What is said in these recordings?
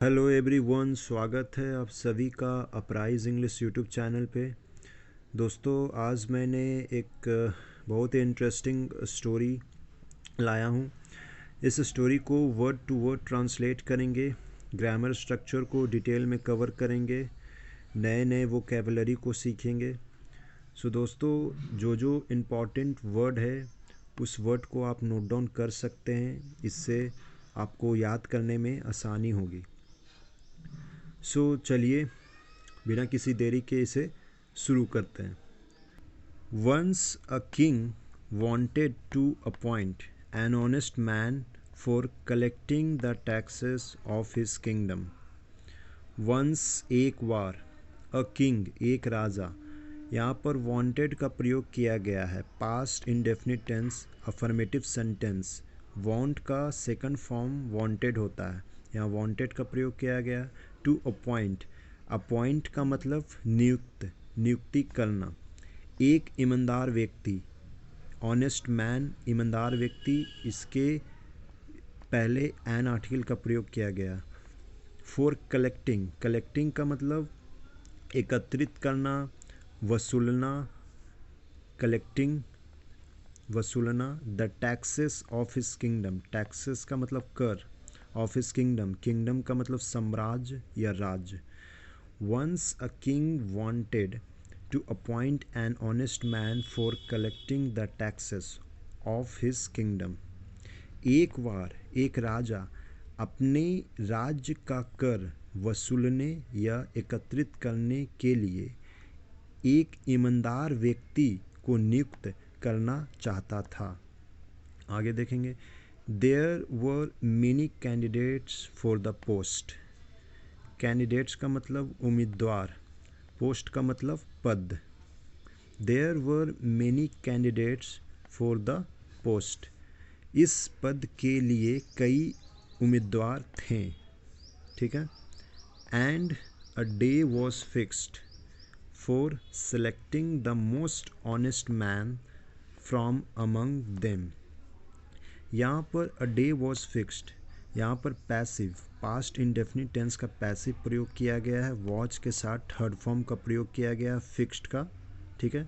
Hello everyone, स्वागत है आप सभी का अपराइज इंग्लिश यूट्यूब चैनल पे। दोस्तों, आज मैंने एक बहुत ही इंटरेस्टिंग स्टोरी लाया हूँ। इस स्टोरी को वर्ड टू वर्ड ट्रांसलेट करेंगे, ग्रामर स्ट्रक्चर को डिटेल में कवर करेंगे, नए नए वोकेबलरी को सीखेंगे। सो दोस्तों, जो जो इम्पॉर्टेंट वर्ड है उस वर्ड को आप नोट डाउन कर सकते हैं, इससे आपको याद करने में आसानी होगी। चलिए बिना किसी देरी के इसे शुरू करते हैं। Once a king wanted to appoint an honest man for collecting the taxes of his kingdom. Once एक बार, a king एक राजा। यहाँ पर wanted का प्रयोग किया गया है, past indefinite tense affirmative sentence। want का सेकंड फॉर्म wanted होता है, यहाँ wanted का प्रयोग किया गया। to appoint, appoint का मतलब नियुक्त, नियुक्ति करना। एक ईमानदार व्यक्ति, ऑनेस्ट मैन ईमानदार व्यक्ति, इसके पहले एन आर्टिकल का प्रयोग किया गया। फॉर कलेक्टिंग, कलेक्टिंग का मतलब एकत्रित करना, वसूलना। कलेक्टिंग वसूलना। The taxes of his kingdom, taxes का मतलब कर, ऑफ हिज किंगडम, किंगडम का मतलब साम्राज्य या राज्य। Once a king wanted to appoint an honest man for collecting the taxes of his kingdom. एक बार एक राजा अपने राज्य का कर वसूलने या एकत्रित करने के लिए एक ईमानदार व्यक्ति को नियुक्त करना चाहता था। आगे देखेंगे। There were many candidates for the post. Candidates का मतलब उम्मीदवार, पोस्ट का मतलब पद। There were many candidates for the post. इस पद के लिए कई उम्मीदवार थे, ठीक है। And a day was fixed for selecting the most honest man from among them. यहाँ पर a day was fixed, यहाँ पर पैसिव, पास्ट इंडेफिनिट टेंस का पैसिव प्रयोग किया गया है। वॉच के साथ थर्ड फॉर्म का प्रयोग किया गया है फिक्स्ड का, ठीक है।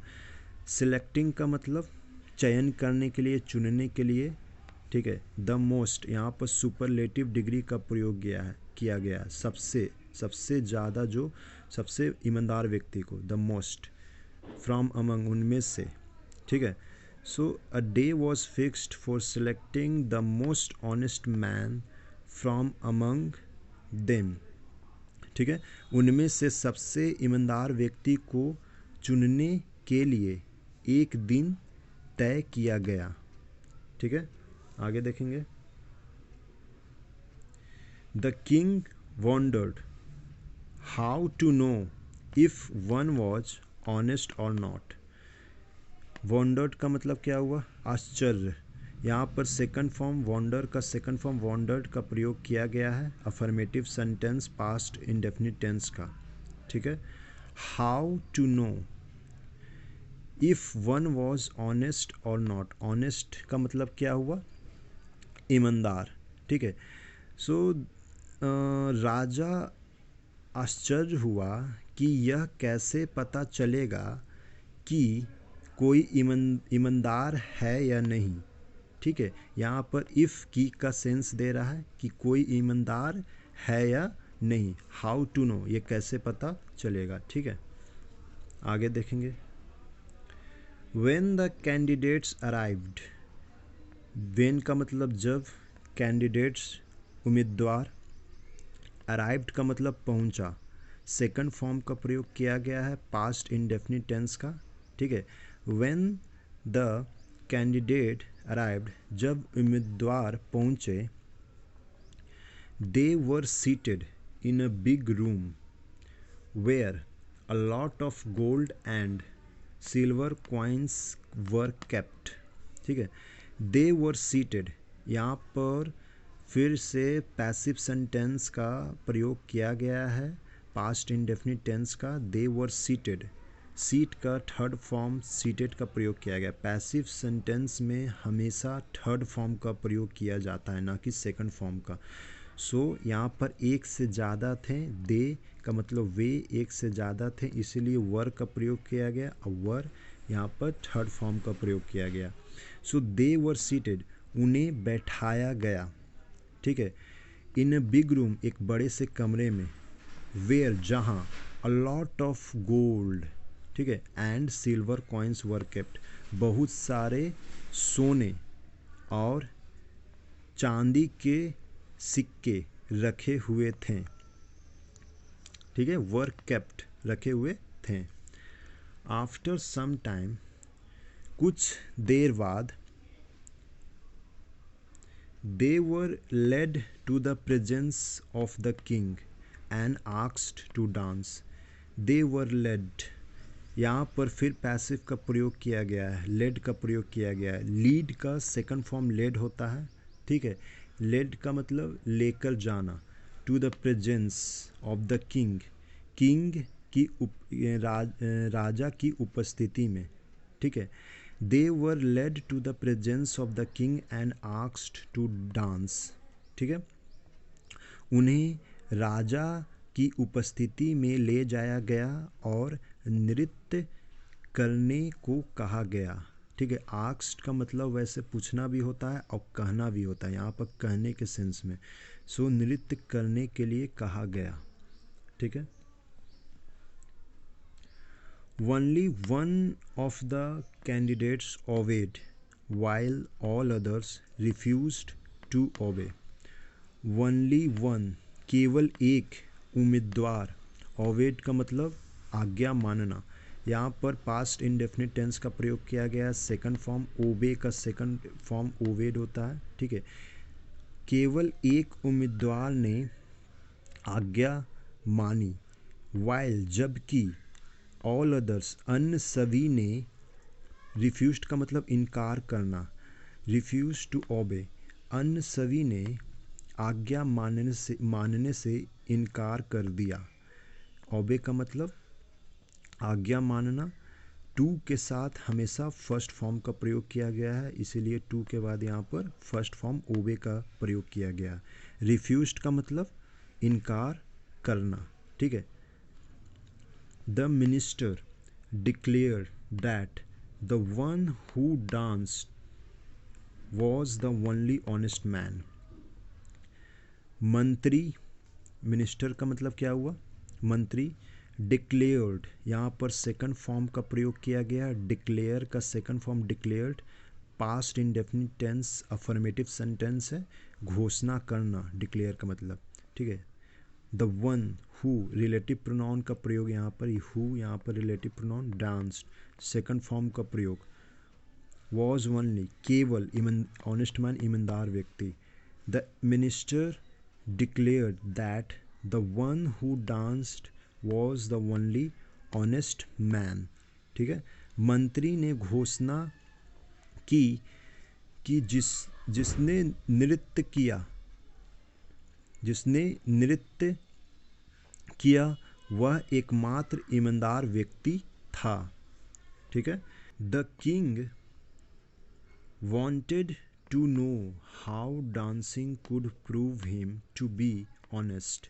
सिलेक्टिंग का मतलब चयन करने के लिए, चुनने के लिए, ठीक है। द मोस्ट, यहाँ पर सुपरलेटिव डिग्री का प्रयोग किया गया है, सबसे, सबसे ज़्यादा, जो सबसे ईमानदार व्यक्ति को, द मोस्ट। फ्रॉम अमंग, उनमें से, ठीक है। So a day was fixed for selecting the most honest man from among them, ठीक है। उनमें से सबसे ईमानदार व्यक्ति को चुनने के लिए एक दिन तय किया गया, ठीक है। आगे देखेंगे। The king wondered how to know if one was honest or not. Wondered का मतलब क्या हुआ? आश्चर्य। यहाँ पर सेकंड फॉर्म वॉन्डर का सेकंड फॉर्म वॉन्डर्ड का प्रयोग किया गया है, affirmative sentence past indefinite tense का, ठीक है। How to know if one was honest or not. Honest का मतलब क्या हुआ? ईमानदार, ठीक है। सो राजा आश्चर्य हुआ कि यह कैसे पता चलेगा कि कोई ईमानदार है या नहीं, ठीक है। यहाँ पर इफ़ की का सेंस दे रहा है कि कोई ईमानदार है या नहीं। हाउ टू नो, ये कैसे पता चलेगा, ठीक है। आगे देखेंगे। When the candidates arrived, when का मतलब जब, कैंडिडेट्स उम्मीदवार, अराइव्ड का मतलब पहुंचा। सेकंड फॉर्म का प्रयोग किया गया है पास्ट इंडेफिनिट टेंस का, ठीक है। व्हेन द कैंडिडेट अराइव्ड, जब उम्मीदवार पहुंचे। They were seated in a big room where a lot of gold and silver coins were kept, ठीक है। दे वर सीटेड, यहाँ पर फिर से पैसिव सेंटेंस का प्रयोग किया गया है, पास्ट इंडेफिनिट टेंस का। दे वर सीटेड, सीट का थर्ड फॉर्म सीटेड का प्रयोग किया गया। पैसिव सेंटेंस में हमेशा थर्ड फॉर्म का प्रयोग किया जाता है, ना कि सेकंड फॉर्म का। सो यहाँ पर एक से ज़्यादा थे, दे का मतलब वे एक से ज़्यादा थे, इसीलिए वर का प्रयोग किया गया और वर यहाँ पर थर्ड फॉर्म का प्रयोग किया गया। सो दे वर सीटेड, उन्हें बैठाया गया, ठीक है, इन अ बिग रूम, एक बड़े से कमरे में, वेयर जहाँ, अ लॉट ऑफ गोल्ड, ठीक है, and silver coins were kept, बहुत सारे सोने और चांदी के सिक्के रखे हुए थे, ठीक है, वर केप्ट रखे हुए थे। आफ्टर सम टाइम, कुछ देर बाद, they were led to the presence of the king and asked to dance. They were led, यहाँ पर फिर पैसिव का प्रयोग किया गया है, लेड का प्रयोग किया गया है। लीड का सेकंड फॉर्म लेड होता है, ठीक है, लेड का मतलब लेकर जाना। To the presence of the king, king की राजा की उपस्थिति में, ठीक है। They were led to the presence of the king and asked to dance, ठीक है, उन्हें राजा की उपस्थिति में ले जाया गया और नृत्य करने को कहा गया, ठीक है। आस्क्ड का मतलब वैसे पूछना भी होता है और कहना भी होता है, यहाँ पर कहने के सेंस में। सो नृत्य करने के लिए कहा गया, ठीक है। Only one of the candidates obeyed, while all others refused to obey. Only one, केवल एक उम्मीदवार, obeyed का मतलब आज्ञा मानना। यहाँ पर पास्ट इंडेफिनिट टेंस का प्रयोग किया गया है। सेकंड फॉर्म ओबे का सेकंड फॉर्म ओबेड होता है, ठीक है। केवल एक उम्मीदवार ने आज्ञा मानी, वाइल जबकि, ऑल अदर्स अन्य सभी ने, रिफ्यूज्ड का मतलब इनकार करना, रिफ्यूज टू ओबे, अन्य सभी ने आज्ञा मानने से इनकार कर दिया। ओबे का मतलब आज्ञा मानना। टू के साथ हमेशा फर्स्ट फॉर्म का प्रयोग किया गया है, इसीलिए टू के बाद यहाँ पर फर्स्ट फॉर्म ओबे का प्रयोग किया गया। रिफ्यूज्ड का मतलब इनकार करना, ठीक है। The minister declared that the one who danced was the only honest man. मंत्री, मिनिस्टर का मतलब क्या हुआ, मंत्री। डिक्लेयर्ड, यहाँ पर सेकंड फॉर्म का प्रयोग किया गया। डिक्लेयर का second form declared, past indefinite tense affirmative sentence है, घोषणा करना डिक्लेयर का मतलब, ठीक है। The one, who, relative pronoun का प्रयोग यहाँ पर, हु यहाँ पर relative pronoun. Danced second form का प्रयोग। वॉज ओनली, केवल, ऑनेस्ट मैन ईमानदार व्यक्ति। The minister declared that the one who danced was the only honest man, ठीक है। मंत्री ने घोषणा की कि जिसने नृत्य किया वह एकमात्र ईमानदार व्यक्ति था, ठीक है। The king wanted to know how dancing could prove him to be honest.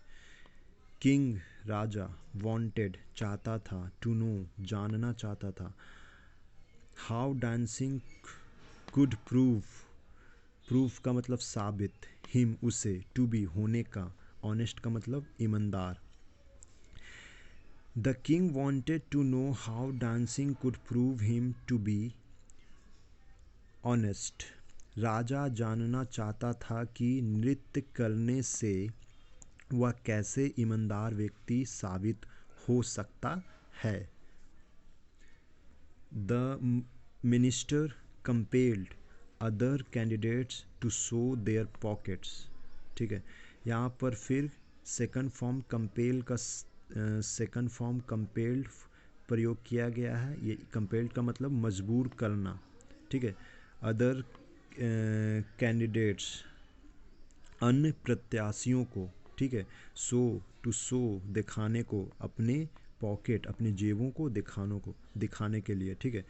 King Raja, wanted चाहता था, to know जानना चाहता था, how dancing could prove का मतलब साबित, him उसे, to be होने का, honest का मतलब ईमानदार। The king wanted to know how dancing could prove him to be honest. राजा जानना चाहता था कि नृत्य करने से वह कैसे ईमानदार व्यक्ति साबित हो सकता है। The minister compelled other candidates to show their pockets, ठीक है। यहाँ पर फिर सेकंड फॉर्म कंपेल का सेकंड फॉर्म कंपेल्ड प्रयोग किया गया है। ये कंपेल्ड का मतलब मजबूर करना, ठीक है। अदर कैंडिडेट्स, अन्य प्रत्याशियों को, ठीक है। शो, टू शो दिखाने को, अपने पॉकेट अपनी जेबों को दिखाने के लिए, ठीक है।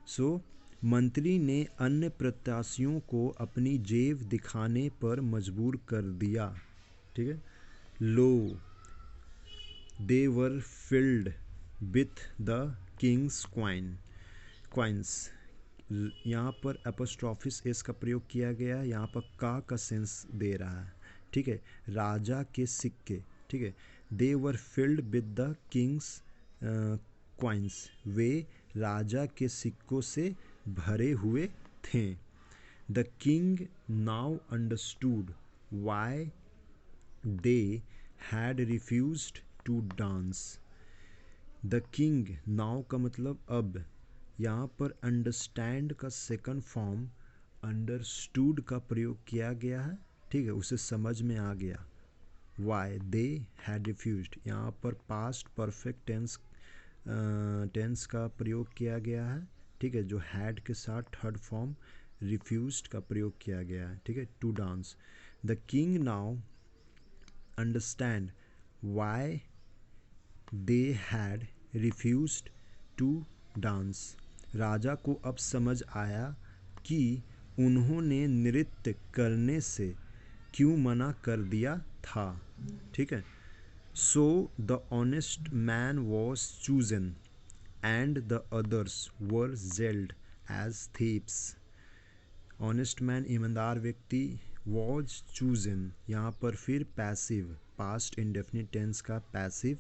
सो मंत्री ने अन्य प्रत्याशियों को अपनी जेब दिखाने पर मजबूर कर दिया, ठीक है। Lo they were filled with the king's coins, यहाँ पर अपोस्ट्रोफिस एस का प्रयोग किया गया है, यहाँ पर का सेंस दे रहा है, ठीक है। राजा के सिक्के, ठीक है। They were filled with the king's coins, वे राजा के सिक्कों से भरे हुए थे। The king now understood why they had refused to dance. The king, now का मतलब अब, यहाँ पर अंडरस्टैंड का सेकंड फॉर्म अंडरस्टूड का प्रयोग किया गया है, ठीक है, उसे समझ में आ गया। वाई दे हैड रिफ्यूज्ड, यहाँ पर पास्ट परफेक्ट टेंस का प्रयोग किया गया है, ठीक है, जो हैड के साथ थर्ड फॉर्म रिफ्यूज्ड का प्रयोग किया गया है, ठीक है, to dance. The king now understand why they had refused to dance, राजा को अब समझ आया कि उन्होंने नृत्य करने से क्यों मना कर दिया था, ठीक है। So the honest man was chosen and the others were jailed as thieves. Honest man ईमानदार व्यक्ति, वॉज चूजन, यहाँ पर फिर पैसिव पास्ट इंडेफिनिट टेंस का पैसिव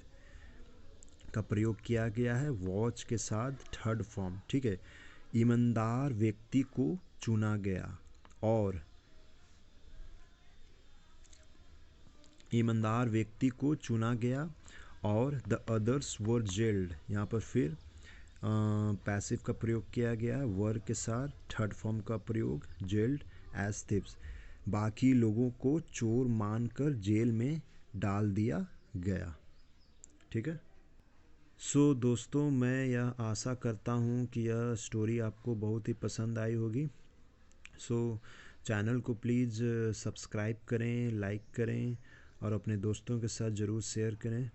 का प्रयोग किया गया है, वॉच के साथ थर्ड फॉर्म, ठीक है। ईमानदार व्यक्ति को चुना गया और ईमानदार व्यक्ति को चुना गया और द अदर्स वर जेल्ड, यहाँ पर फिर पैसिव का प्रयोग किया गया है, वर के साथ थर्ड फॉर्म का प्रयोग, जेल्ड एज थिप्स, बाकी लोगों को चोर मानकर जेल में डाल दिया गया, ठीक है। सो दोस्तों, मैं यह आशा करता हूँ कि यह स्टोरी आपको बहुत ही पसंद आई होगी। सो चैनल को प्लीज़ सब्सक्राइब करें, लाइक करें और अपने दोस्तों के साथ ज़रूर शेयर करें।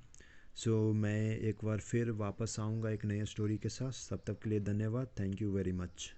सो मैं एक बार फिर वापस आऊँगा एक नई स्टोरी के साथ। तब तक के लिए धन्यवाद। Thank you very much.